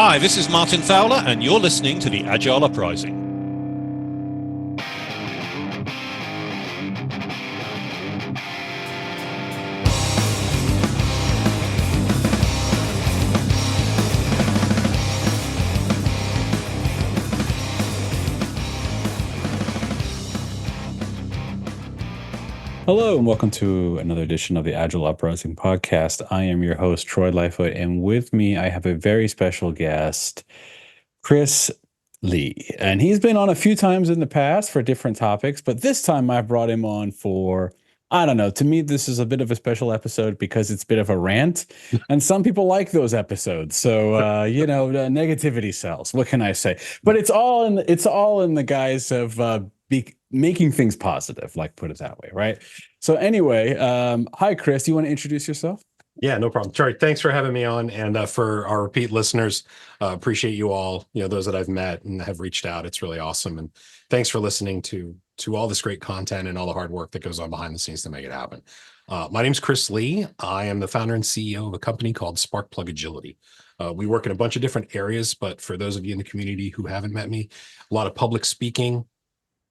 Hi, this is Martin Fowler, and you're listening to the Agile Uprising. Hello and welcome to another edition of the Agile Uprising podcast. I am your host, Troy Lightfoot, and with me I have a very special guest, Chris Lee. And he's been on a few times in the past for different topics, but this time I brought him on for, I don't know, to me this is a bit of a special episode because it's a bit of a rant, and some people like those episodes. So, negativity sells. What can I say? But it's all in the guise of making things positive, like put it that way, right? So anyway, hi, Chris. You want to introduce yourself? Yeah, no problem. Troy, thanks for having me on. And for our repeat listeners, appreciate you all, those that I've met and have reached out. It's really awesome. And thanks for listening to all this great content and all the hard work that goes on behind the scenes to make it happen. My name's Chris Lee. I am the founder and CEO of a company called Sparkplug Agility. We work in a bunch of different areas, but for those of you in the community who haven't met me, a lot of public speaking,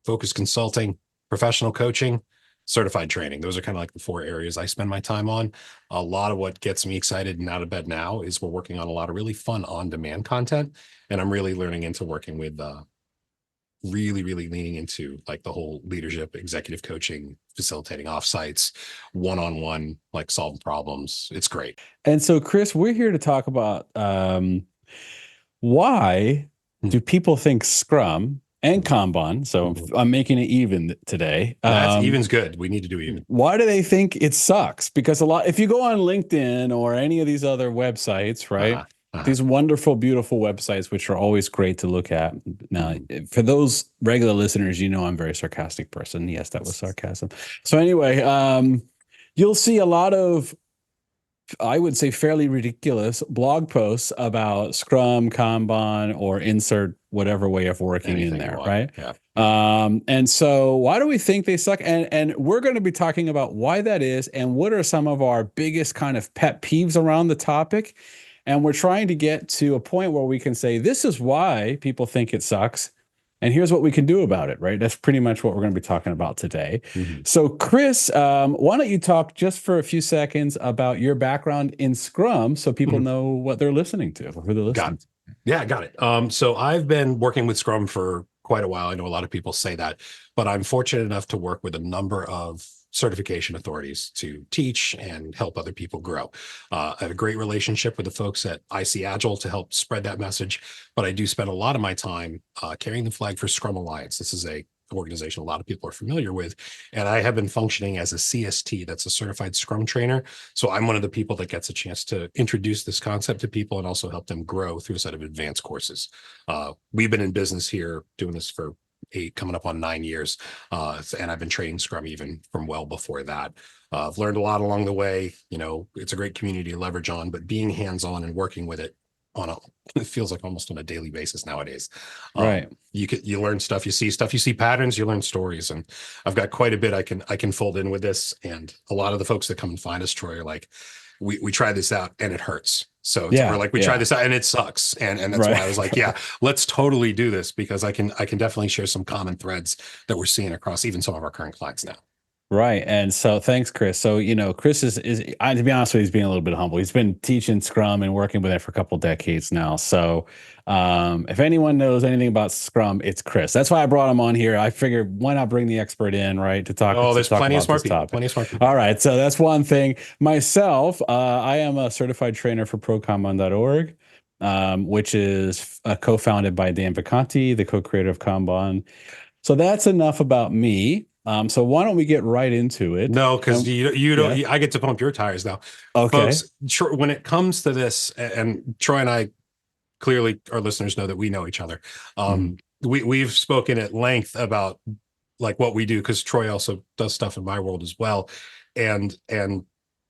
focused consulting, professional coaching, certified training. Those are kind of like the four areas I spend my time on. A lot of what gets me excited and out of bed now is we're working on a lot of really fun on-demand content. And I'm really learning into working with really leaning into like the whole leadership, executive coaching, facilitating offsites, one-on-one, like solving problems. It's great. And so, Chris, we're here to talk about why do people think Scrum and Kanban, so I'm making it even today. That's even's good. We need to do even. Why do they think it sucks? Because if you go on LinkedIn or any of these other websites, right? These wonderful, beautiful websites, which are always great to look at. Now, for those regular listeners, I'm a very sarcastic person. Yes, that was sarcasm. So anyway, you'll see a lot of, I would say, fairly ridiculous blog posts about Scrum, Kanban, or insert whatever way of working in there, right? Yeah. And so why do we think they suck? And we're going to be talking about why that is and what are some of our biggest kind of pet peeves around the topic. And we're trying to get to a point where we can say, this is why people think it sucks. And here's what we can do about it, right? That's pretty much what we're going to be talking about today. So, Chris, why don't you talk just for a few seconds about your background in Scrum so people know what they're listening to, or who they're listening to. Yeah, got it. So I've been working with Scrum for quite a while. I know a lot of people say that, but I'm fortunate enough to work with a number of certification authorities to teach and help other people grow. I have a great relationship with the folks at IC Agile to help spread that message, but I do spend a lot of my time carrying the flag for Scrum Alliance. This is a organization a lot of people are familiar with, and I have been functioning as a CST, that's a certified Scrum trainer. So I'm one of the people that gets a chance to introduce this concept to people and also help them grow through a set of advanced courses. We've been in business here doing this for coming up on 9 years. And I've been training Scrum even from well before that. I've learned a lot along the way. It's a great community to leverage on, but being hands-on and working with it it feels like almost on a daily basis nowadays. Right. You learn stuff, you see patterns, you learn stories. And I've got quite a bit I can fold in with this. And a lot of the folks that come and find us, Troy, are like, we tried this out and it hurts. So we're like, we tried this out and it sucks. And that's why I was like, yeah, let's totally do this, because I can definitely share some common threads that we're seeing across even some of our current clients now. Right. And so thanks, Chris. So, Chris is to be honest with you, he's being a little bit humble. He's been teaching Scrum and working with it for a couple of decades now. So if anyone knows anything about Scrum, it's Chris. That's why I brought him on here. I figured, why not bring the expert in, right? To talk. Oh, there's plenty of smart people. Plenty of smart people. All right. So that's one thing. Myself, I am a certified trainer for prokanban.org, which is co-founded by Dan PKT, the co-creator of Kanban. So that's enough about me. So why don't we get right into it? No, because you don't. I get to pump your tires now. Okay. Folks, when it comes to this, and Troy and I, clearly our listeners know that we know each other. We've spoken at length about like what we do, because Troy also does stuff in my world as well, and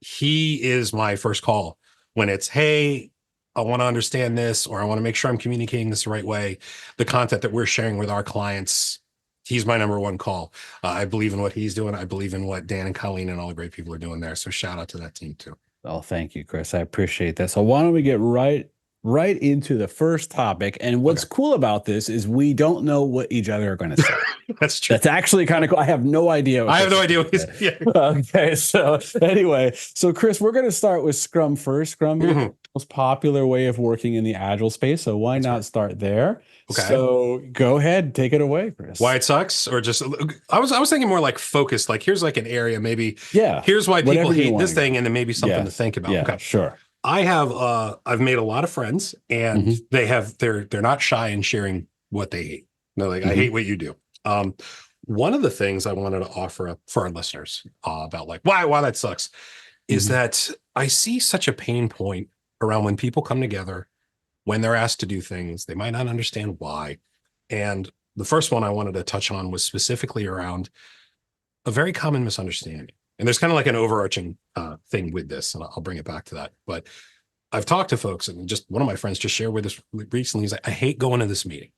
he is my first call when it's, hey, I want to understand this, or I want to make sure I'm communicating this the right way. The content that we're sharing with our clients, he's my number one call. I believe in what he's doing. I believe in what Dan and Colleen and all the great people are doing there. So shout out to that team too. Oh, thank you, Chris. I appreciate that. So why don't we get right right into the first topic. And what's cool about this is we don't know what each other are going to say. That's true. That's actually kind of cool. I have no idea. I have no idea what he's. Yeah. Okay, so anyway, so Chris, we're going to start with Scrum first. Scrum is the most popular way of working in the Agile space, so why not start there? Okay. So go ahead, take it away, Chris. Why it sucks, or just I was thinking more like focused. Like here's like an area, maybe. Yeah. Here's why people hate this go. thing, and then maybe something to think about. Yeah, okay. Sure. I have I've made a lot of friends, and they're not shy in sharing what they hate. They're like, I hate what you do. One of the things I wanted to offer up for our listeners about like why that sucks is that I see such a pain point around when people come together, when they're asked to do things, they might not understand why. And the first one I wanted to touch on was specifically around a very common misunderstanding. And there's kind of like an overarching thing with this, and I'll bring it back to that. But I've talked to folks, and just one of my friends just shared with us recently. He's like, I hate going to this meeting.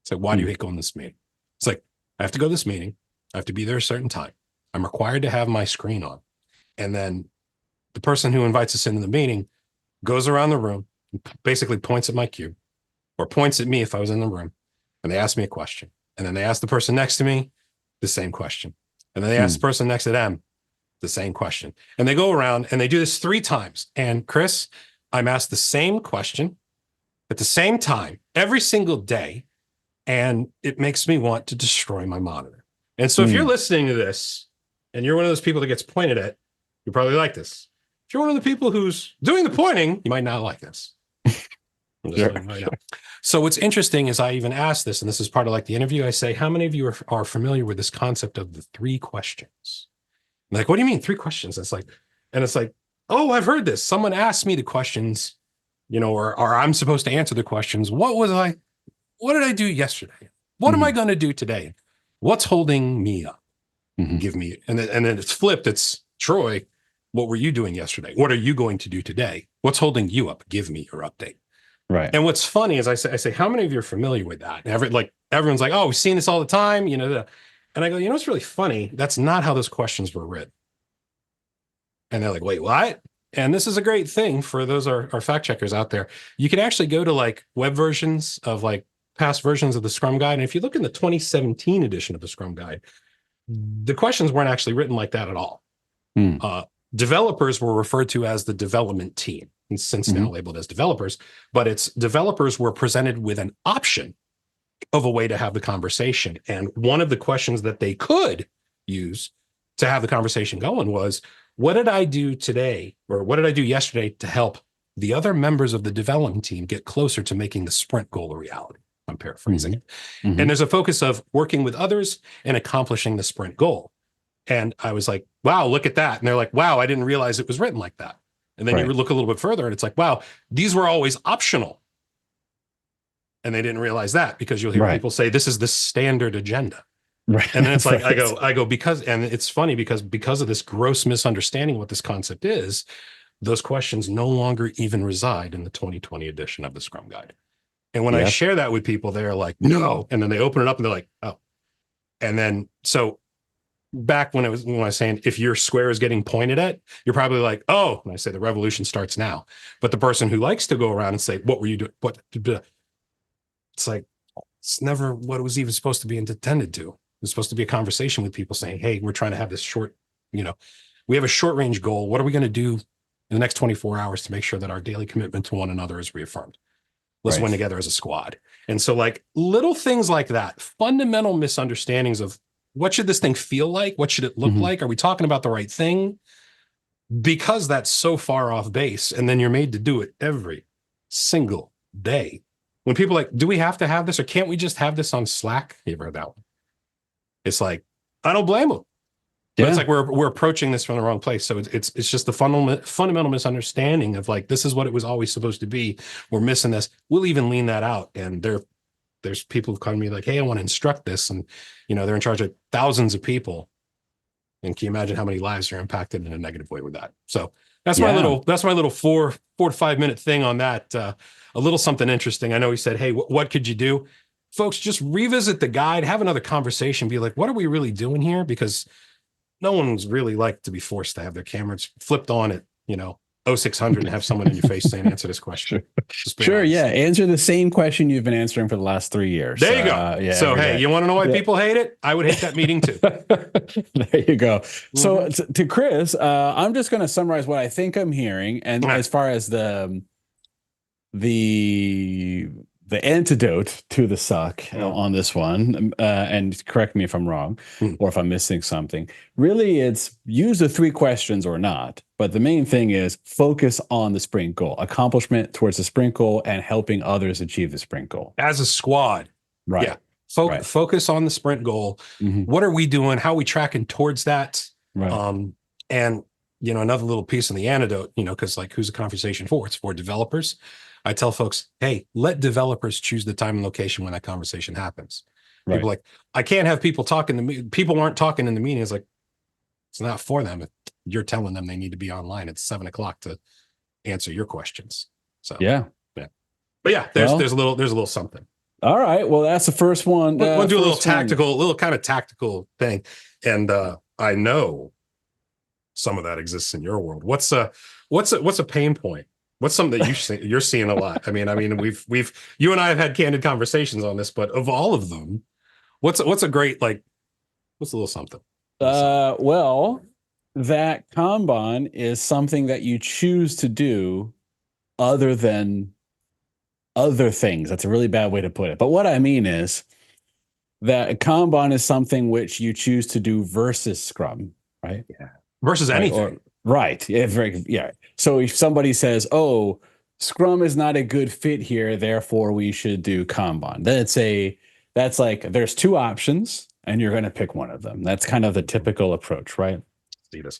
It's like, why do you hate going to this meeting? It's like, I have to go to this meeting. I have to be there a certain time. I'm required to have my screen on. And then the person who invites us into the meeting goes around the room, basically points at my cue or points at me if I was in the room, and they ask me a question. And then they ask the person next to me the same question. And then they ask the person next to them the same question. And they go around and they do this 3 times. And Chris, I'm asked the same question at the same time every single day. And it makes me want to destroy my monitor. And so if you're listening to this and you're one of those people that gets pointed at, you probably like this. If you're one of the people who's doing the pointing, you might not like this. I'm just letting you right now. So what's interesting is I even asked this, and this is part of like the interview. I say, how many of you are familiar with this concept of the 3 questions? I'm like, what do you mean 3 questions? It's like, oh, I've heard this. Someone asked me the questions, or I'm supposed to answer the questions. What did I do yesterday? What am I going to do today? What's holding me up? Give me, and then it's flipped. It's Troy. What were you doing yesterday? What are you going to do today? What's holding you up? Give me your update. Right. And what's funny is I say, how many of you are familiar with that? And everyone's like, oh, we've seen this all the time. And I go, what's really funny? That's not how those questions were written. And they're like, wait, what? And this is a great thing for those our fact checkers out there. You can actually go to like web versions of like past versions of the Scrum Guide. And if you look in the 2017 edition of the Scrum Guide, the questions weren't actually written like that at all. Developers were referred to as the development team, and since now labeled as developers, but it's developers were presented with an option of a way to have the conversation. And one of the questions that they could use to have the conversation going was, what did I do today, or what did I do yesterday to help the other members of the development team get closer to making the sprint goal a reality? I'm paraphrasing it. And there's a focus of working with others and accomplishing the sprint goal. And I was like, wow, look at that. And they're like, wow, I didn't realize it was written like that. And then you look a little bit further and it's like, wow, these were always optional. And they didn't realize that, because you'll hear people say, this is the standard agenda. Right. And then it's like, I go, because, and it's funny because of this gross misunderstanding of what this concept is, those questions no longer even reside in the 2020 edition of the Scrum Guide. And when I share that with people, they're like, no. And then they open it up and they're like, oh. And then, so back when I was saying, if your square is getting pointed at, you're probably like, oh, and I say the revolution starts now. But the person who likes to go around and say, what were you doing? It's like, it's never what it was even supposed to be intended to. It's supposed to be a conversation with people saying, hey, we're trying to have this short, we have a short range goal. What are we going to do in the next 24 hours to make sure that our daily commitment to one another is reaffirmed? Let's win together as a squad. And so like little things like that, fundamental misunderstandings of what should this thing feel like? What should it look like? Are we talking about the right thing? Because that's so far off base. And then you're made to do it every single day. When people are like, do we have to have this, or can't we just have this on Slack? You ever heard that one? It's like, I don't blame them. But it's like we're approaching this from the wrong place. So it's just the fundamental misunderstanding of like, this is what it was always supposed to be. We're missing this. We'll even lean that out. And there's people who come to me like, hey, I want to instruct this. And, they're in charge of thousands of people. And can you imagine how many lives are impacted in a negative way with that? So that's my little 4 to 5 minute thing on that. A little something interesting. I know he said, hey, what could you do? Folks, just revisit the guide, have another conversation, be like, what are we really doing here? Because no one's really like to be forced to have their cameras flipped on at, 0600 and have someone in your face saying, answer this question. Sure. Yeah. Answer the same question you've been answering for the last 3 years. There you go. Yeah. So, hey, you want to know why people hate it? I would hate that meeting too. There you go. So to Chris, I'm just going to summarize what I think I'm hearing. And as far as the antidote to the suck on this one, and correct me if I'm wrong or if I'm missing something. Really, it's use the 3 questions or not. But the main thing is focus on the sprint goal, accomplishment towards the sprint goal, and helping others achieve the sprint goal. As a squad. Right. Yeah. Focus on the sprint goal. What are we doing? How are we tracking towards that? Right. And, another little piece in the antidote, because who's the conversation for? It's for developers. I tell folks, hey, let developers choose the time and location when that conversation happens. Right. People I can't have people talking to me. People aren't talking in the meeting. It's it's not for them. You're telling them they need to be online at 7:00 to answer your questions. So yeah. But yeah, there's a little something. All right. Well, that's the first one. We'll do a little kind of tactical thing. And I know some of that exists in your world. What's a pain point? What's something that you're seeing a lot? I mean, you and I have had candid conversations on this, but of all of them, what's a great, what's a little something? Well, that Kanban is something that you choose to do other than other things. That's a really bad way to put it. But what I mean is that Kanban is something which you choose to do versus Scrum, right? Yeah. Versus anything. Right. Yeah. So if somebody says, "Oh, Scrum is not a good fit here, therefore we should do Kanban," then that's there's 2 options and you're going to pick one of them. That's kind of the typical approach, right?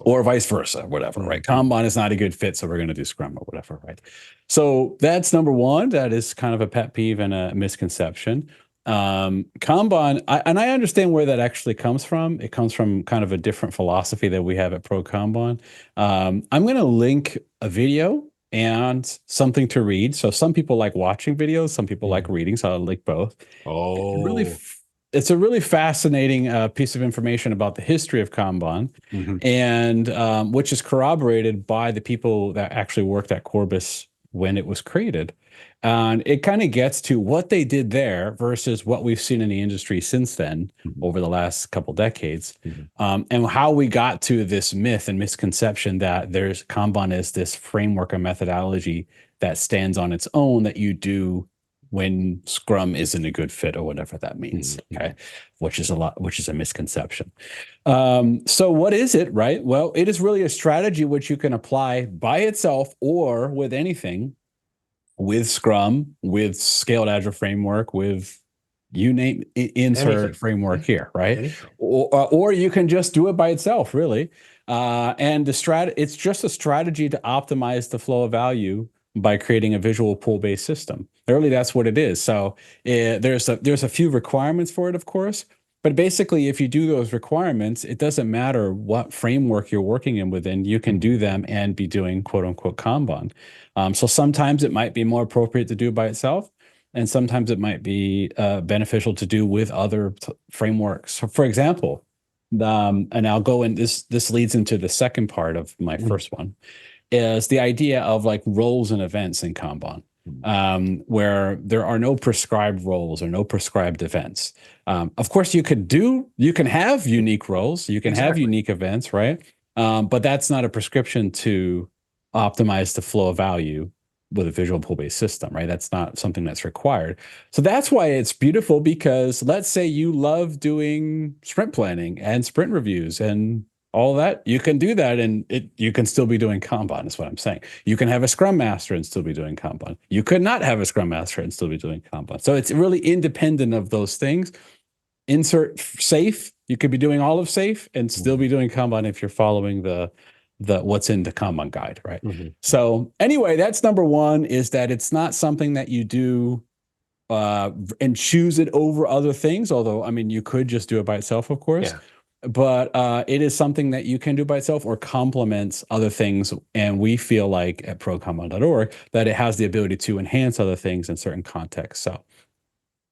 Or vice versa, whatever, right? Kanban is not a good fit, so we're going to do Scrum or whatever, right? So that's number 1. That is kind of a pet peeve and a misconception. Kanban, I understand where that actually comes from. It comes from kind of a different philosophy that we have at Pro Kanban. I'm going to link a video and something to read. So some people like watching videos, some people like reading, so I'll link both. It's a really fascinating piece of information about the history of Kanban, and which is corroborated by the people that actually worked at Corbis when it was created. And it kind of gets to what they did there versus what we've seen in the industry since then over the last couple decades, and how we got to this myth and misconception that Kanban is this framework or methodology that stands on its own that you do when Scrum isn't a good fit or whatever that means. Okay, which is a misconception. So what is it, right? Well, it is really a strategy which you can apply by itself or with anything. With Scrum, with Scaled Agile Framework, with you name insert framework here, right? Or you can just do it by itself, really. And it's just a strategy to optimize the flow of value by creating a visual pool-based system. Really, that's what it is. So there's a few requirements for it, of course. But basically, if you do those requirements, it doesn't matter what framework you're working within, you can do them and be doing quote unquote Kanban. So sometimes it might be more appropriate to do by itself, and sometimes it might be beneficial to do with other frameworks. So for example, and I'll go in, this leads into the second part of my first one, is the idea of roles and events in Kanban. Where there are no prescribed roles or no prescribed events. Of course, you can have unique roles, you can have unique events, right? But that's not a prescription to optimize the flow of value with a visual pool-based system, right? That's not something that's required. So that's why it's beautiful, because let's say you love doing sprint planning and sprint reviews and all that, you can do that, and you can still be doing Kanban, is what I'm saying. You can have a Scrum Master and still be doing Kanban. You could not have a Scrum Master and still be doing Kanban. So it's really independent of those things. Insert safe, you could be doing all of safe and still be doing Kanban if you're following the what's in the Kanban guide, right? So anyway, that's number 1, is that it's not something that you do and choose it over other things. Although, I mean, you could just do it by itself, of course. Yeah. But it is something that you can do by itself or complements other things. And we feel like at prokanban.org that it has the ability to enhance other things in certain contexts. So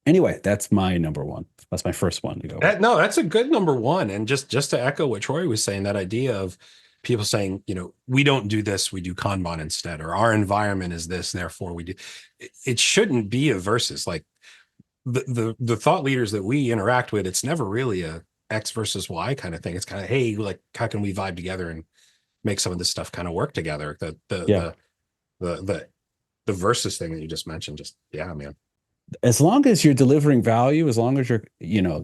anyway, that's my number 1. That's my first one to go. No, that's a good number 1. And just to echo what Troy was saying, that idea of people saying, we don't do this, we do Kanban instead, or our environment is this, therefore we do. It shouldn't be a versus. Like the thought leaders that we interact with, it's never really a X versus Y kind of thing. It's kind of, hey, like, how can we vibe together and make some of this stuff kind of work together? The versus thing that you just mentioned, just, yeah, man. As long as you're delivering value, as long as you're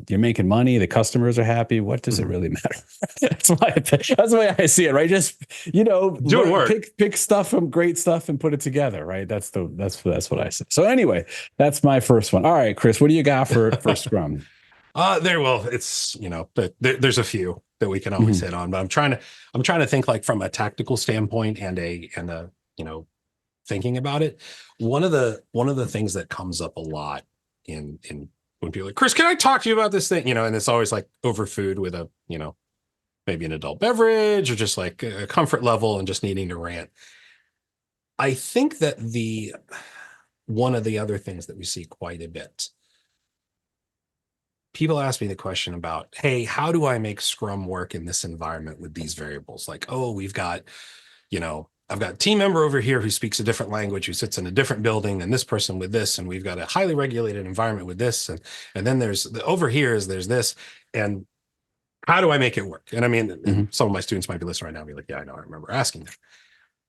making money, the customers are happy, what does it really matter? That's the way I see it, right? Just, doing work. Pick stuff from great stuff and put it together, right? That's what I say. So anyway, that's my first one. All right, Chris, what do you got for Scrum? It's, there's a few that we can always hit on, but I'm trying to think like from a tactical standpoint and a thinking about it. One of the things that comes up a lot in when people are like, Chris, can I talk to you about this thing? And it's always like over food with a, maybe an adult beverage or just like a comfort level and just needing to rant. I think that one of the other things that we see quite a bit, people ask me the question about, hey, how do I make Scrum work in this environment with these variables? Like, oh, we've got, I've got a team member over here who speaks a different language, who sits in a different building than this person with this, and we've got a highly regulated environment with this, and then there's there's this, and how do I make it work? And I mean, some of my students might be listening right now and be like, yeah, I know, I remember asking that.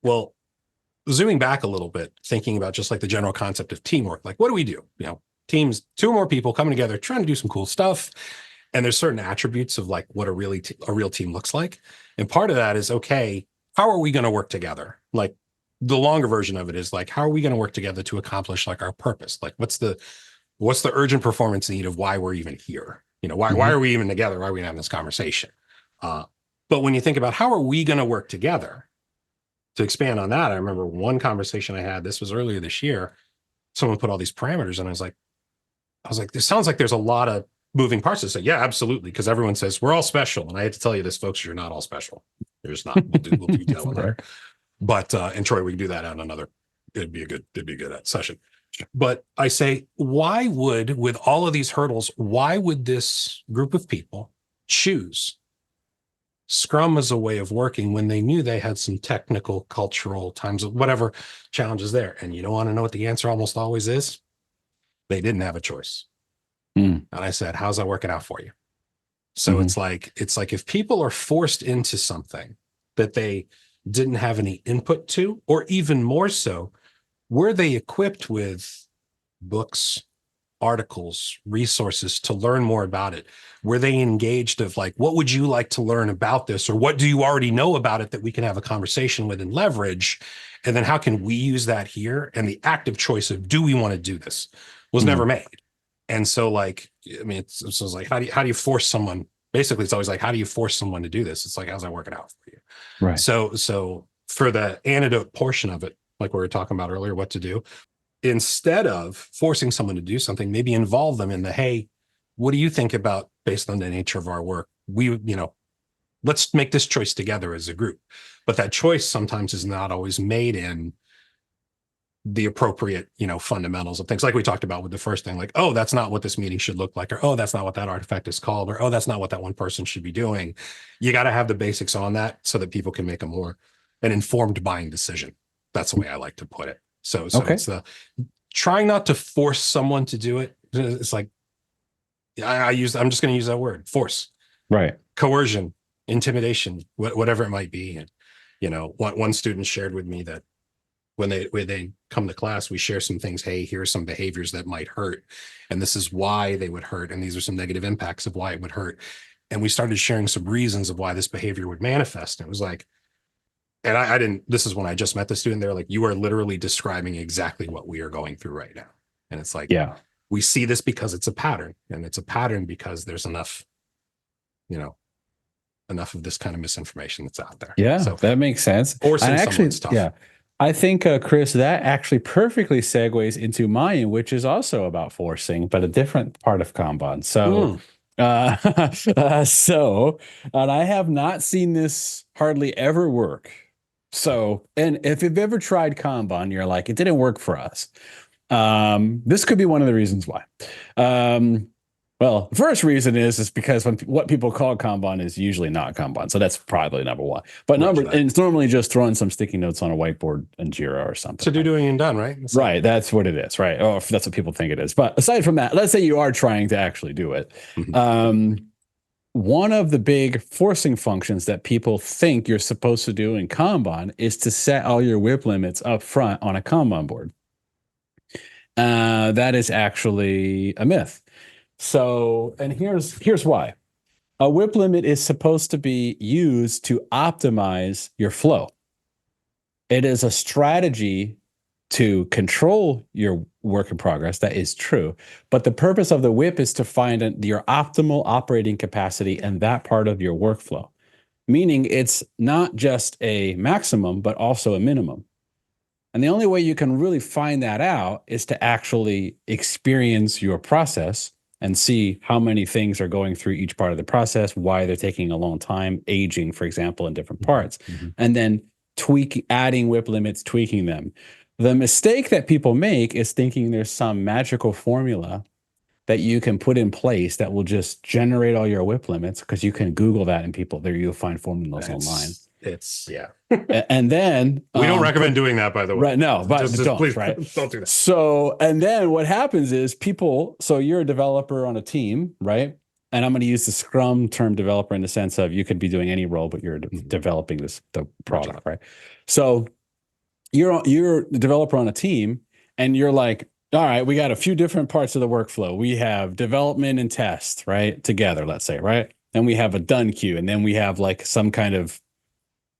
Well, zooming back a little bit, thinking about just like the general concept of teamwork, like what do we do? Teams, two or more people coming together, trying to do some cool stuff. And there's certain attributes of like what a real team looks like. And part of that is, okay, how are we going to work together? Like the longer version of it is like, how are we going to work together to accomplish like our purpose? Like what's the urgent performance need of why we're even here? Why are we even together? Why are we having this conversation? But when you think about how are we going to work together, to expand on that, I remember one conversation I had, this was earlier this year, someone put all these parameters and I was like, this sounds like there's a lot of moving parts. To say, yeah, absolutely. Because everyone says we're all special. And I had to tell you this, folks, you're not all special. You're just not. We'll do detail on that. But and Troy, we can do that on another. It'd be a good session. But I say, with all of these hurdles, why would this group of people choose Scrum as a way of working when they knew they had some technical, cultural, times of whatever challenges there? And you don't want to know what the answer almost always is? They didn't have a choice. And I said, how's that working out for you? So it's like if people are forced into something that they didn't have any input to, or even more so, were they equipped with books, articles, resources to learn more about it? Were they engaged of like, what would you like to learn about this? Or what do you already know about it that we can have a conversation with and leverage? And then how can we use that here? And the active choice of, do we want to do this, was never made. And so like, I mean, it's like, how do you force someone? Basically, it's always like, how do you force someone to do this? It's like, how's that working out for you? Right. So for the antidote portion of it, like we were talking about earlier, what to do, instead of forcing someone to do something, maybe involve them in the, hey, what do you think about, based on the nature of our work, let's make this choice together as a group. But that choice sometimes is not always made in the appropriate, fundamentals of things, like we talked about with the first thing, like, oh, that's not what this meeting should look like, or, oh, that's not what that artifact is called, or, oh, that's not what that one person should be doing. You got to have the basics on that so that people can make an informed buying decision. That's the way I like to put it. So okay. It's trying not to force someone to do it. It's like, I'm just going to use that word, force, right? Coercion, intimidation, whatever it might be. And, one student shared with me that when they come to class, we share some things. Hey, here are some behaviors that might hurt, and this is why they would hurt, and these are some negative impacts of why it would hurt. And we started sharing some reasons of why this behavior would manifest. And it was like, and I didn't, this is when I just met the student. They're like, you are literally describing exactly what we are going through right now. And it's like, yeah, we see this because it's a pattern, and it's a pattern because there's enough of this kind of misinformation that's out there. Yeah, so that makes sense. Forcing someone's tough. Yeah. I think, Chris, that actually perfectly segues into mine, which is also about forcing, but a different part of Kanban. So, and I have not seen this hardly ever work. So, and if you've ever tried Kanban, you're like, it didn't work for us. This could be one of the reasons why. Well, the first reason is because what people call Kanban is usually not Kanban. So that's probably number one. But and it's normally just throwing some sticky notes on a whiteboard in Jira or something. So do doing and done, right? Right. That's what it is, right? Or if that's what people think it is. But aside from that, let's say you are trying to actually do it. One of the big forcing functions that people think you're supposed to do in Kanban is to set all your WIP limits up front on a Kanban board. That is actually a myth. So, and here's why. A WIP limit is supposed to be used to optimize your flow. It is a strategy to control your work in progress. That is true. But the purpose of the WIP is to find your optimal operating capacity in that part of your workflow, meaning it's not just a maximum, but also a minimum. And the only way you can really find that out is to actually experience your process and see how many things are going through each part of the process, why they're taking a long time, aging, for example, in different parts, and then adding WIP limits, tweaking them. The mistake that people make is thinking there's some magical formula that you can put in place that will just generate all your WIP limits, because you can Google that and you'll find formulas online. And then we don't recommend doing that, by the way. Right? No, but please, right? Don't do that. So, and then what happens is so you're a developer on a team, right? And I'm going to use the Scrum term developer in the sense of you could be doing any role, but you're developing the product, right? So you're the developer on a team, and you're like, all right, we got a few different parts of the workflow. We have development and test, right? Together, let's say, right? And we have a done queue, and then we have like some kind of,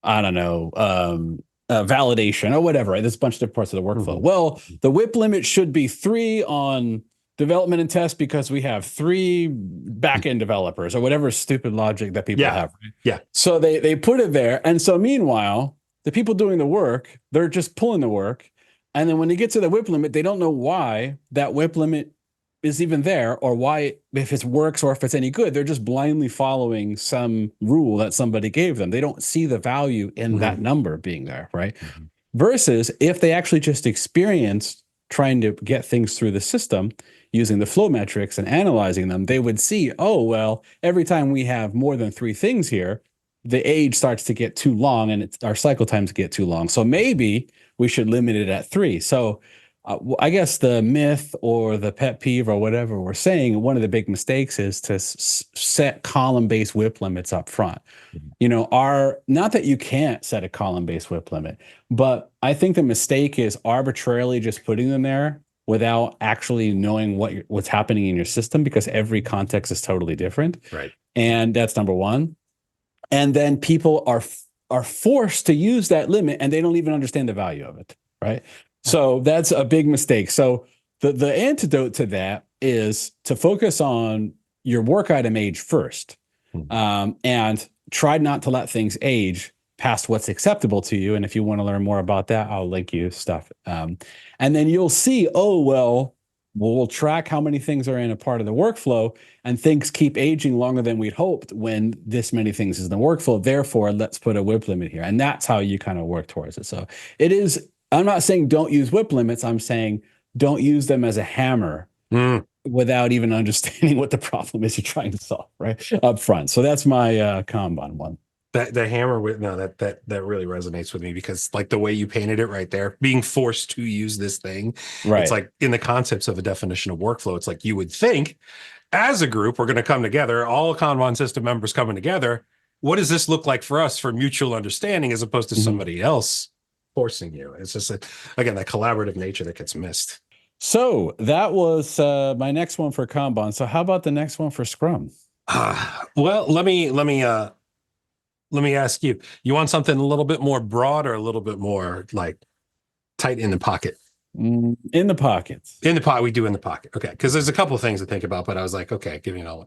I don't know, validation or whatever, right? There's a bunch of different parts of the workflow. Well, the WIP limit should be 3 on development and test because we have 3 back-end developers or whatever stupid logic that people have. Right? Yeah. So they put it there. And so meanwhile, the people doing the work, they're just pulling the work. And then when they get to the WIP limit, they don't know why that WIP limit is even there, or why, if it works or if it's any good. They're just blindly following some rule that somebody gave them. They don't see the value in that number being there, right? Versus if they actually just experienced trying to get things through the system using the flow metrics and analyzing them, they would see, oh, well, every time we have more than 3 things here, the age starts to get too long and our cycle times get too long. So maybe we should limit it at 3. So I guess the myth or the pet peeve or whatever we're saying, one of the big mistakes is to set column-based WIP limits up front. Not that you can't set a column-based WIP limit, but I think the mistake is arbitrarily just putting them there without actually knowing what's happening in your system, because every context is totally different. Right. And that's number one. And then people are forced to use that limit and they don't even understand the value of it, right? So that's a big mistake. So the antidote to that is to focus on your work item age first, and try not to let things age past what's acceptable to you. And if you want to learn more about that, I'll link you stuff. And then you'll see, we'll track how many things are in a part of the workflow, and things keep aging longer than we'd hoped when this many things is in the workflow. Therefore, let's put a WIP limit here. And that's how you kind of work towards it. So I'm not saying don't use WIP limits. I'm saying don't use them as a hammer without even understanding what the problem is you're trying to solve, right? Up front. So that's my Kanban one. That really resonates with me, because like the way you painted it right there, being forced to use this thing, right? It's like in the concepts of a definition of workflow, it's like you would think as a group, we're going to come together, all Kanban system members coming together. What does this look like for us for mutual understanding, as opposed to somebody else forcing you? It's just again, that collaborative nature that gets missed. So that was my next one for Kanban. So how about the next one for Scrum? Well, let me ask you, you want something a little bit more broad or a little bit more like tight in the pocket? In the pockets. We do in the pocket. Okay. Because there's a couple of things to think about, but I was like, okay, give me another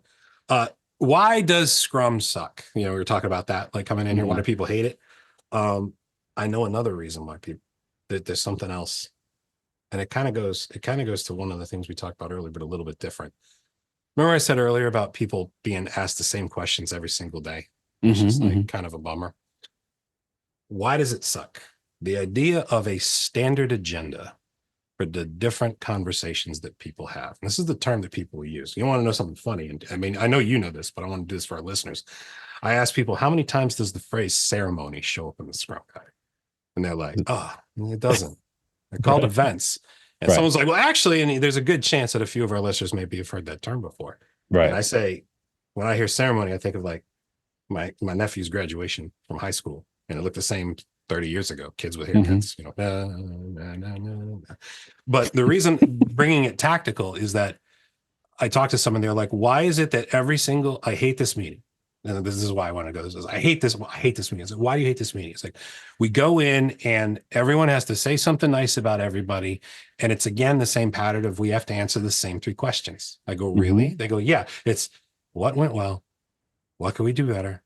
one. Why does Scrum suck? We were talking about that, like coming in here, why do people hate it? I know another reason why there's something else. And it kind of goes to one of the things we talked about earlier, but a little bit different. Remember I said earlier about people being asked the same questions every single day? It's just like kind of a bummer. Why does it suck? The idea of a standard agenda for the different conversations that people have. And this is the term that people use. You want to know something funny? And I mean, I know you know this, but I want to do this for our listeners. I ask people, how many times does the phrase ceremony show up in the Scrum Guide? And they're like, oh, it doesn't. They're called events. And someone's like, well, actually, and there's a good chance that a few of our listeners maybe have heard that term before. Right. And I say, when I hear ceremony, I think of like my nephew's graduation from high school. And it looked the same 30 years ago, kids with haircuts, But the reason bringing it tactical is that I talked to someone, they're like, why is it that I hate this meeting? And this is why I want to go. I hate this meeting. It's like, why do you hate this meeting? It's like, we go in and everyone has to say something nice about everybody. And it's again, the same pattern of we have to answer the same 3 questions. I go, really? They go, yeah, it's what went well? What can we do better?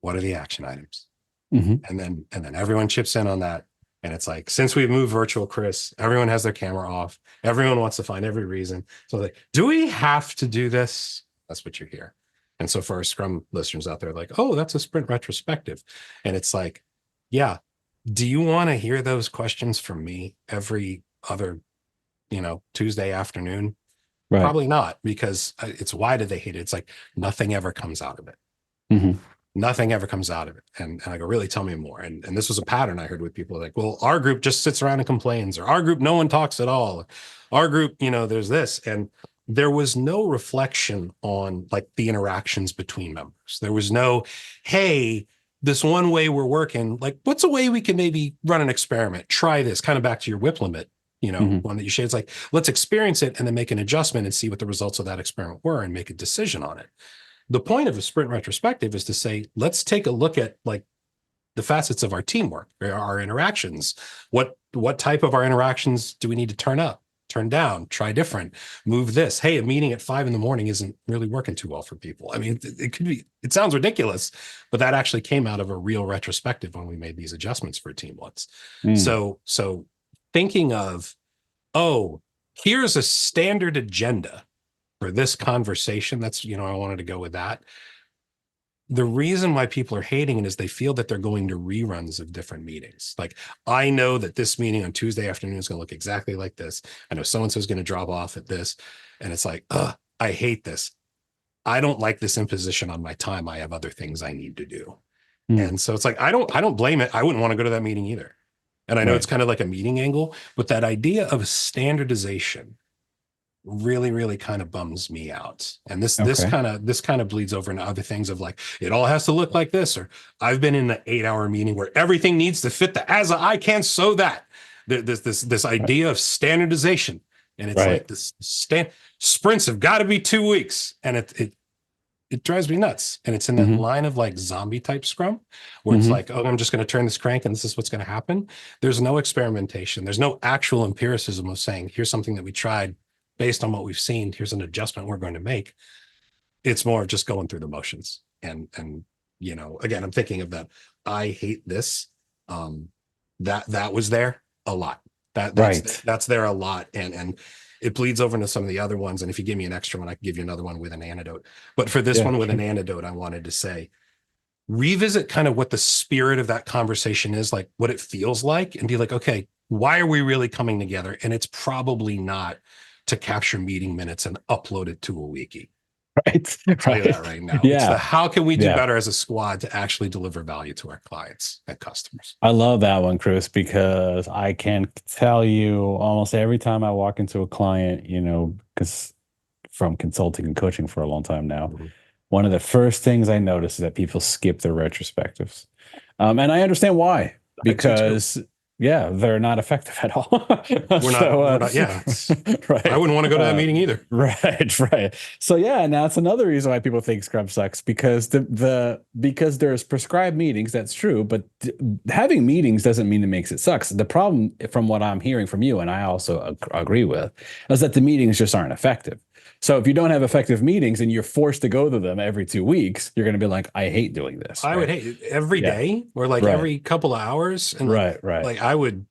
What are the action items? And then everyone chips in on that. And it's like, since we've moved virtual, Chris, everyone has their camera off. Everyone wants to find every reason. So like, do we have to do this? That's what you hear. And so for our Scrum listeners out there, like, oh, that's a sprint retrospective. And it's like, yeah, do you want to hear those questions from me every other, Tuesday afternoon? Right. Probably not, because it's why do they hate it? It's like nothing ever comes out of it. Nothing ever comes out of it. And I go, really, tell me more. And this was a pattern I heard with people like, well, our group just sits around and complains, or our group, no one talks at all. Our group, there's this. And there was no reflection on like the interactions between members. There was no, hey, this one way we're working, like, what's a way we can maybe run an experiment? Try this, kind of back to your WIP limit, one that you shared. It's like, let's experience it and then make an adjustment and see what the results of that experiment were and make a decision on it. The point of a sprint retrospective is to say, let's take a look at like the facets of our teamwork, our interactions. What type of our interactions do we need to turn up, turn down, try different, move this? Hey, a meeting at 5 a.m. isn't really working too well for people. I mean, it sounds ridiculous, but that actually came out of a real retrospective when we made these adjustments for team once. So thinking of, oh, here's a standard agenda for this conversation. That's, I wanted to go with that. The reason why people are hating it is they feel that they're going to reruns of different meetings. Like, I know that this meeting on Tuesday afternoon is going to look exactly like this. I know so-and-so is going to drop off at this. And it's like, I hate this. I don't like this imposition on my time. I have other things I need to do. And so it's like, I don't blame it. I wouldn't want to go to that meeting either. And I know it's kind of like a meeting angle, but that idea of standardization really, really kind of bums me out. And this kind of bleeds over into other things of like, it all has to look like this, or I've been in an 8-hour meeting where everything needs to fit the as I can, so that this idea of standardization. And it's like this sprints have got to be 2 weeks. And it drives me nuts. And it's in that line of like zombie type Scrum where it's like, oh, I'm just going to turn this crank and this is what's going to happen. There's no experimentation. There's no actual empiricism of saying, here's something that we tried based on what we've seen. Here's an adjustment we're going to make. It's more of just going through the motions. And again, I'm thinking of that. I hate this. That was there a lot. That's there a lot. And it bleeds over into some of the other ones. And if you give me an extra one, I can give you another one with an antidote. But for this one with an antidote, I wanted to say, revisit kind of what the spirit of that conversation is, like what it feels like, and be like, okay, why are we really coming together? And it's probably not to capture meeting minutes and upload it to a wiki. I'll tell you that right now. It's how can we do better as a squad to actually deliver value to our clients and customers? I love that one, Chris, because I can tell you almost every time I walk into a client, because from consulting and coaching for a long time now, one of the first things I notice is that people skip their retrospectives. And I understand why, because they're not effective at all. We're not. Right. I wouldn't want to go to that meeting either. Right. So and that's another reason why people think Scrum sucks, because because there's prescribed meetings. That's true, but having meetings doesn't mean it makes it sucks. The problem, from what I'm hearing from you, and I also agree with, is that the meetings just aren't effective. So if you don't have effective meetings and you're forced to go to them every 2 weeks, you're going to be like, I hate doing this. I would hate it every day or like every couple of hours. And like I would,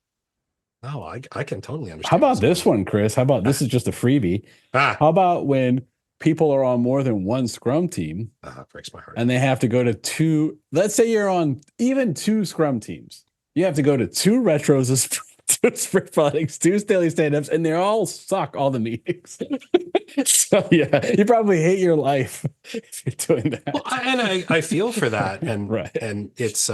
I can totally understand. How about this one, Chris? How about, this is just a freebie. How about when people are on more than one Scrum team breaks my heart. And they have to go to 2, let's say you're on even 2 Scrum teams. You have to go to 2 retros 2 sprint plannings, 2 daily stand-ups, and they all suck, all the meetings. So yeah, you probably hate your life if you're doing that. Well, I feel for that, and Right. and it's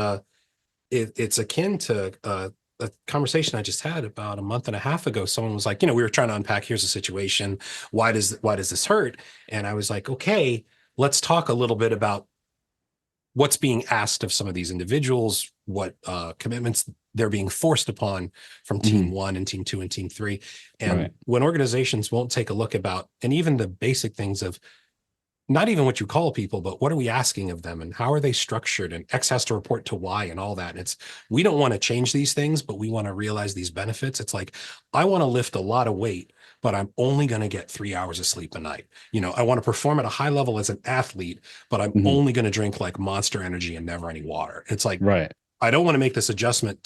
akin to a conversation I just had about a month and a half ago. Someone was like, we were trying to unpack, here's the situation. Why does this hurt? And I was like, okay, let's talk a little bit about what's being asked of some of these individuals, what commitments they're being forced upon from team 1 and team 2 and team 3. And when organizations won't take a look about, and even the basic things of not even what you call people, but what are we asking of them and how are they structured, and X has to report to Y and all that. And we don't want to change these things, but we want to realize these benefits. It's like, I want to lift a lot of weight, but I'm only going to get 3 hours of sleep a night. I want to perform at a high level as an athlete, but I'm only going to drink like Monster Energy and never any water. It's like, I don't want to make this adjustment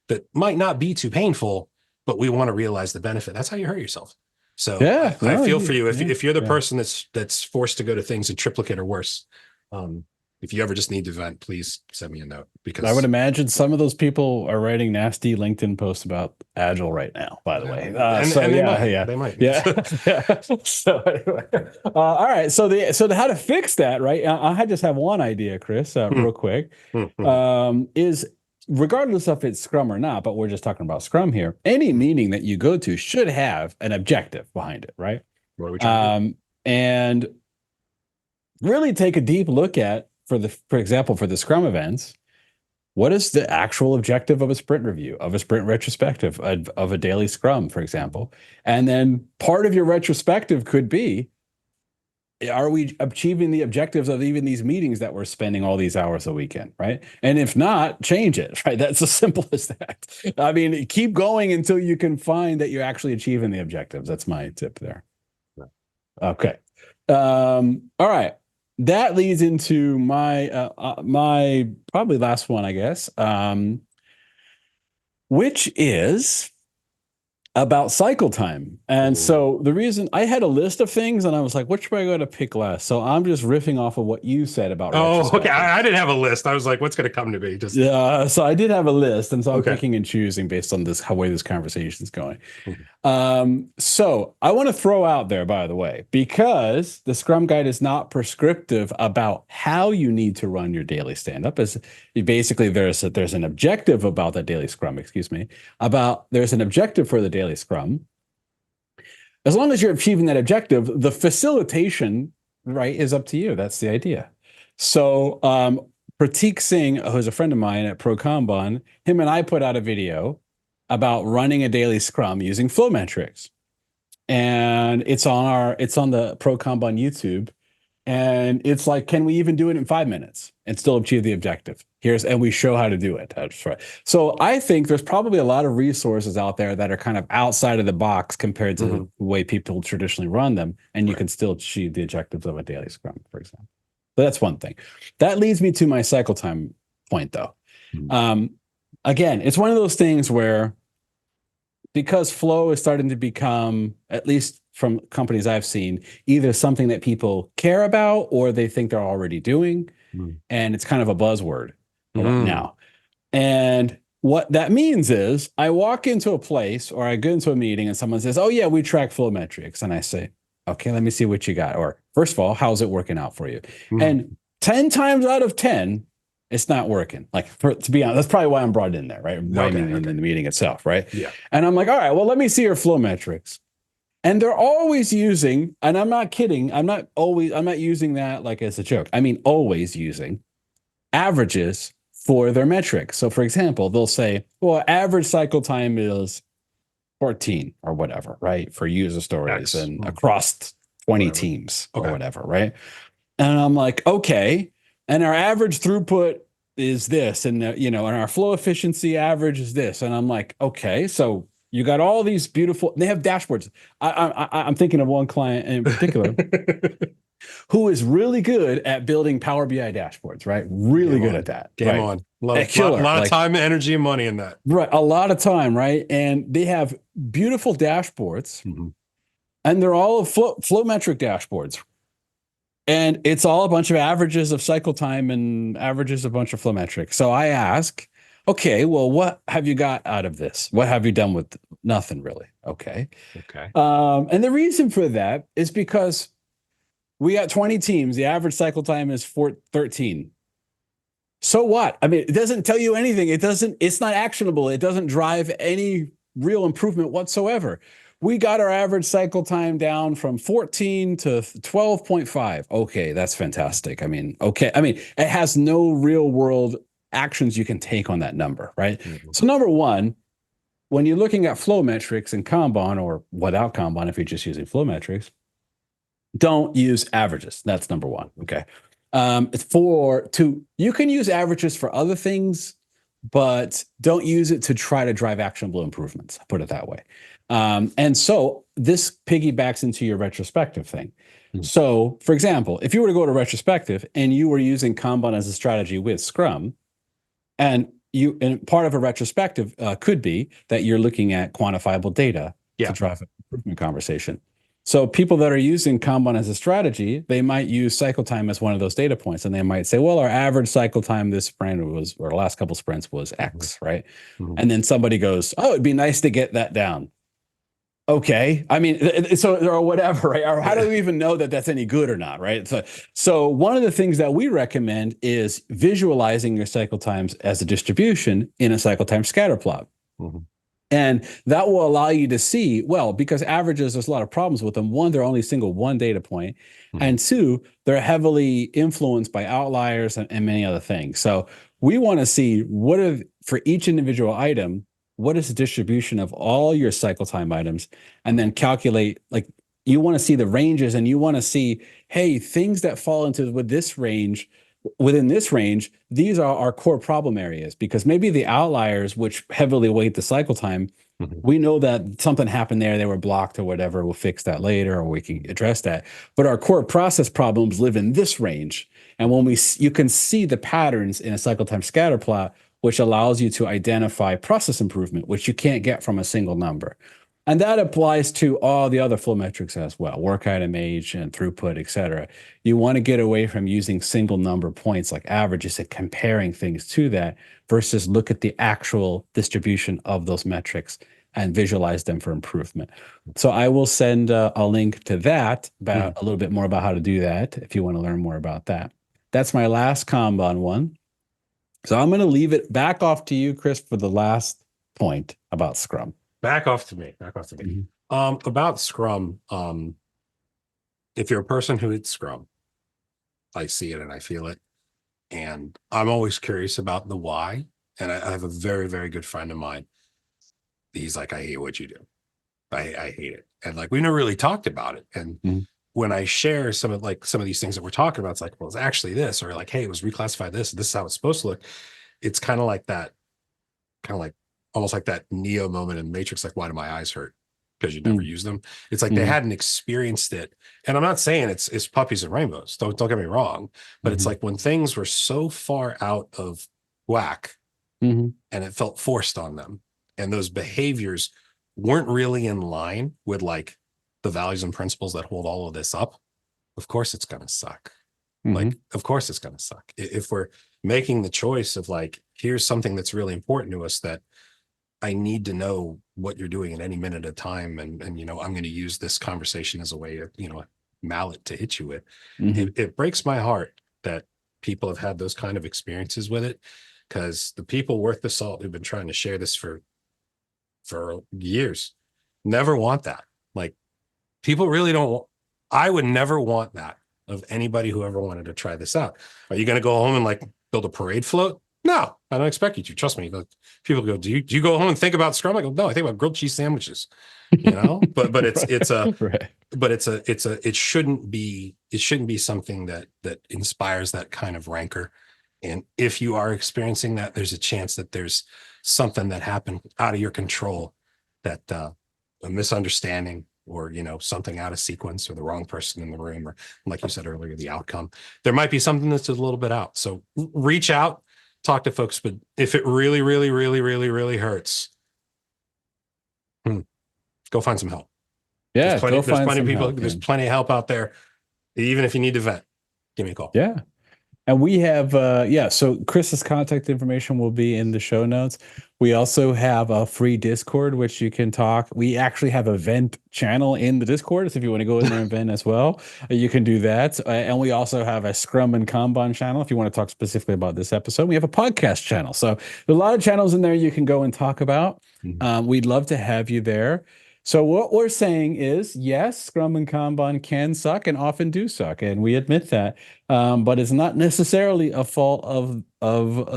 that might not be too painful, but we want to realize the benefit. That's how you hurt yourself. So I feel for you if you're the person that's forced to go to things in triplicate or worse. If you ever just need to vent, please send me a note, because I would imagine some of those people are writing nasty LinkedIn posts about Agile right now, by the way. They might. Yeah. So anyway, all right. So how to fix that, right? I just have one idea, Chris, real quick, is regardless if it's Scrum or not, but we're just talking about Scrum here. Any meeting that you go to should have an objective behind it, right? What are we trying to do? And really take a deep look at, for example, for the Scrum events, what is the actual objective of a sprint review, of a sprint retrospective, of a daily Scrum, for example? And then part of your retrospective could be, are we achieving the objectives of even these meetings that we're spending all these hours a weekend, right? And if not, change it, right? That's as simple as that. I mean, keep going until you can find that you're actually achieving the objectives. That's my tip there. Okay. All right. That leads into my my probably last one, I guess, which is about cycle time. And so the reason I had a list of things and I was like, which way I going to pick last? So I'm just riffing off of what you said about okay. I didn't have a list. I was like, what's going to come to me? So I did have a list, and so I'm picking and choosing based on how way this conversation is going. So I want to throw out there, by the way, because the Scrum Guide is not prescriptive about how you need to run your daily stand-up. Is basically there's an objective about that daily Scrum, there's an objective for the daily Scrum. As long as you're achieving that objective, the facilitation, right, is up to you. That's the idea. So Pratik Singh, who's a friend of mine at Pro Kanban, him and I put out a video about running a daily Scrum using flow metrics. And it's on the Pro Kanban YouTube. And it's like, can we even do it in 5 minutes and still achieve the objective? And we show how to do it. That's right. So I think there's probably a lot of resources out there that are kind of outside of the box compared to the way people traditionally run them. And you can still achieve the objectives of a daily Scrum, for example. So that's one thing. That leads me to my cycle time point, though. Again, it's one of those things where, because flow is starting to become, at least from companies I've seen, either something that people care about or they think they're already doing. And it's kind of a buzzword now. And what that means is I walk into a place or I go into a meeting and someone says, oh yeah, we track flow metrics. And I say, okay, let me see what you got. Or first of all, how's it working out for you? And 10 times out of 10, it's not working. Like, to be honest, that's probably why I'm brought in there, right? In the meeting itself, right? Yeah. And I'm like, all right, well, let me see your flow metrics. And they're always using, and I'm not kidding, I'm not using that like as a joke. I mean, always using averages for their metrics. So for example, they'll say, well, average cycle time is 14 or whatever, right? For user stories and across 20 teams or whatever, right? And I'm like, okay. And our average throughput is this, and and our flow efficiency average is this. And I'm like, okay, so you got all these beautiful, they have dashboards. I'm thinking of one client in particular who is really good at building Power BI dashboards, right? Really good at that. Game on. A lot of time, energy, and money in that. Right. A lot of time, right? And they have beautiful dashboards, and they're all flow metric dashboards. And it's all a bunch of averages of cycle time and averages a bunch of flow metrics. So I ask, Okay, well, what have you got out of this? What have you done with nothing really? Okay. Okay. And the reason for that is because we got 20 teams. The average cycle time is 13. So what? I mean, it doesn't tell you anything. It's not actionable. It doesn't drive any real improvement whatsoever. We got our average cycle time down from 14 to 12.5. Okay, that's fantastic. I mean, okay. I mean, it has no real world actions you can take on that number, right? Mm-hmm. So number one, when you're looking at flow metrics in Kanban or without Kanban, if you're just using flow metrics, don't use averages. That's number one. Okay. You can use averages for other things, but don't use it to try to drive actionable improvements. Put it that way. And so this piggybacks into your retrospective thing. Mhm. So, for example, if you were to go to retrospective and you were using Kanban as a strategy with Scrum, and part of a retrospective could be that you're looking at quantifiable data to drive an improvement conversation. So people that are using Kanban as a strategy, they might use cycle time as one of those data points. And they might say, well, our average cycle time this sprint was, or the last couple sprints was X, right? Mhm. And then somebody goes, oh, it'd be nice to get that down. Okay. I mean, so or whatever, right? Or how do we even know that that's any good or not, right? So one of the things that we recommend is visualizing your cycle times as a distribution in a cycle time scatter plot. Mm-hmm. And that will allow you to see, well, because averages, there's a lot of problems with them. One, they're only one data point. Mm-hmm. And two, they're heavily influenced by outliers and many other things. So we want to see for each individual item, what is the distribution of all your cycle time items, and then calculate, like, you want to see the ranges, and you want to see, hey, things that fall into within this range, these are our core problem areas, because maybe the outliers, which heavily weight the cycle time, Mm-hmm. we know that something happened there, they were blocked or whatever, we'll fix that later, or we can address that. But our core process problems live in this range. And when you can see the patterns in a cycle time scatter plot, which allows you to identify process improvement, which you can't get from a single number. And that applies to all the other flow metrics as well, work item age and throughput, et cetera. You want to get away from using single number points like averages and comparing things to that, versus look at the actual distribution of those metrics and visualize them for improvement. So I will send a link to that, about a little bit more about how to do that, if you want to learn more about that. That's my last Kanban one. So I'm going to leave it back off to you, Chris, for the last point about Scrum. Back off to me. Mm-hmm. About Scrum, if you're a person who hits Scrum, I see it and I feel it. And I'm always curious about the why. And I have a very, very good friend of mine. He's like, I hate what you do. I hate it. And like, we never really talked about it. And when I share some of these things that we're talking about, it's like, well, it's actually this, or like, hey, it was reclassified this is how it's supposed to look. It's kind of like almost like that Neo moment in Matrix, like, why do my eyes hurt? Because you never use them. It's like they hadn't experienced it. And I'm not saying it's puppies and rainbows. Don't get me wrong. But it's like when things were so far out of whack and it felt forced on them, and those behaviors weren't really in line with like the values and principles that hold all of this up, of course it's going to suck. Like, of course it's going to suck. If we're making the choice of like, here's something that's really important to us, that I need to know what you're doing at any minute of time. And I'm going to use this conversation as a way of, a mallet to hit you with. It breaks my heart that people have had those kind of experiences with it, because the people worth the salt who've been trying to share this for years never want that. Like, people really don't. I would never want that of anybody who ever wanted to try this out. Are you going to go home and like build a parade float? No, I don't expect you to. Trust me. Like, people go, do you go home and think about Scrum? I go, no, I think about grilled cheese sandwiches. But it shouldn't be something that inspires that kind of rancor. And if you are experiencing that, there's a chance that there's something that happened out of your control, that a misunderstanding, or something out of sequence, or the wrong person in the room, or like you said earlier, the outcome. There might be something that's a little bit out. So reach out, talk to folks. But if it really, really, really, really, really hurts, go find some help. Yeah, there's plenty of people. There's plenty of help out there. Even if you need to vent, give me a call. Yeah. And we have, so Chris's contact information will be in the show notes. We also have a free Discord, which you can talk. We actually have a vent channel in the Discord. So if you want to go in there and vent as well, you can do that. And we also have a Scrum and Kanban channel. If you want to talk specifically about this episode, we have a podcast channel. So there's a lot of channels in there you can go and talk about. We'd love to have you there. So what we're saying is, yes, Scrum and Kanban can suck and often do suck, and we admit that. But it's not necessarily a fault of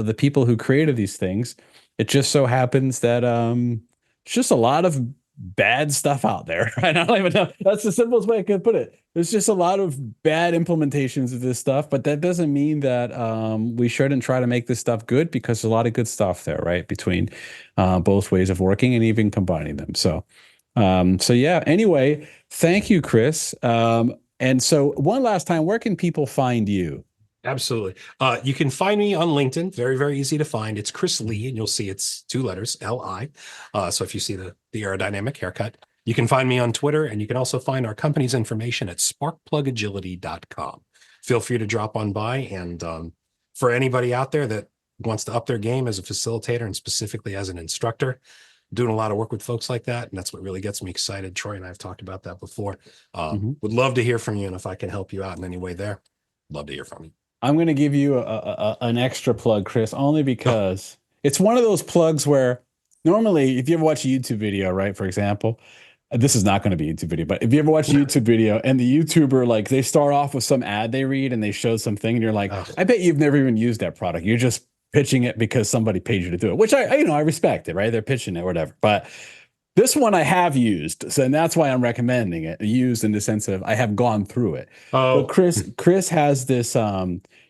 the people who created these things. It just so happens that it's just a lot of bad stuff out there. Right? I don't even know. That's the simplest way I could put it. There's just a lot of bad implementations of this stuff, but that doesn't mean that we shouldn't try to make this stuff good, because there's a lot of good stuff there, right? Between both ways of working and even combining them. So yeah, anyway, thank you, Chris. And so one last time, where can people find you? Absolutely. You can find me on LinkedIn. Very, very easy to find. It's Chris Lee, and you'll see it's 2 letters, L-I. So if you see the aerodynamic haircut, you can find me on Twitter, and you can also find our company's information at sparkplugagility.com. Feel free to drop on by. And for anybody out there that wants to up their game as a facilitator and specifically as an instructor, doing a lot of work with folks like that, and that's what really gets me excited. Troy and I have talked about that before. Would love to hear from you, and if I can help you out in any way there, love to hear from you. I'm going to give you an extra plug, Chris, only because it's one of those plugs where normally, if you ever watch a YouTube video, right, for example, this is not going to be a YouTube video, but if you ever watch a YouTube video and the YouTuber, like, they start off with some ad they read and they show something and you're like, I bet you've never even used that product. You're just pitching it because somebody paid you to do it, which I respect it, right? They're pitching it or whatever. But this one I have used, so and that's why I'm recommending it. Used in the sense of I have gone through it. But Chris has this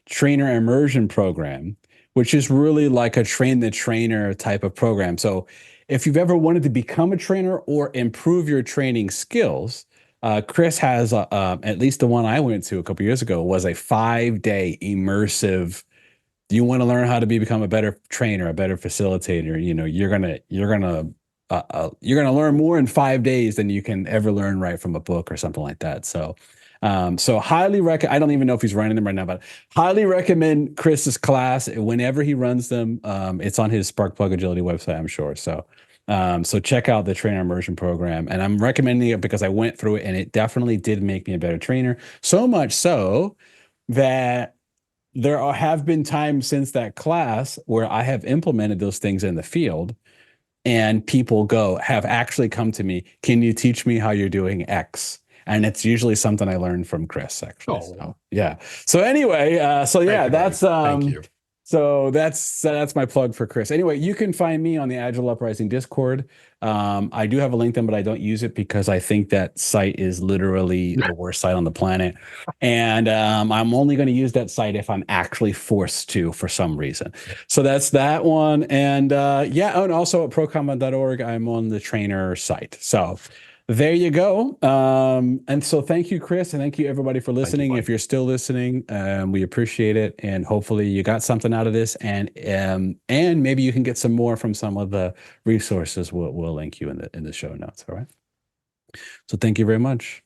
trainer immersion program, which is really like a train the trainer type of program. So if you've ever wanted to become a trainer or improve your training skills, Chris has at least the one I went to a couple years ago was a 5-day immersive. You want to learn how to become a better trainer, a better facilitator. You're gonna learn more in 5 days than you can ever learn right from a book or something like that. So highly recommend. I don't even know if he's running them right now, but highly recommend Chris's class whenever he runs them. It's on his Spark Plug Agility website, I'm sure. So check out the trainer immersion program, and I'm recommending it because I went through it and it definitely did make me a better trainer. So much so that there have been times since that class where I have implemented those things in the field, and people have actually come to me, can you teach me how you're doing X? And it's usually something I learned from Chris, actually. So, yeah. So anyway, that's Thank you. So that's my plug for Chris. Anyway, you can find me on the Agile Uprising Discord. I do have a LinkedIn, but I don't use it because I think that site is literally the worst site on the planet. And I'm only going to use that site if I'm actually forced to for some reason. So that's that one. And and also at prokanban.org, I'm on the trainer site. So there you go. And so thank you, Chris, and thank you everybody for listening. If you're still listening, we appreciate it. And hopefully you got something out of this, and maybe you can get some more from some of the resources we'll link you in the show notes. All right. So thank you very much.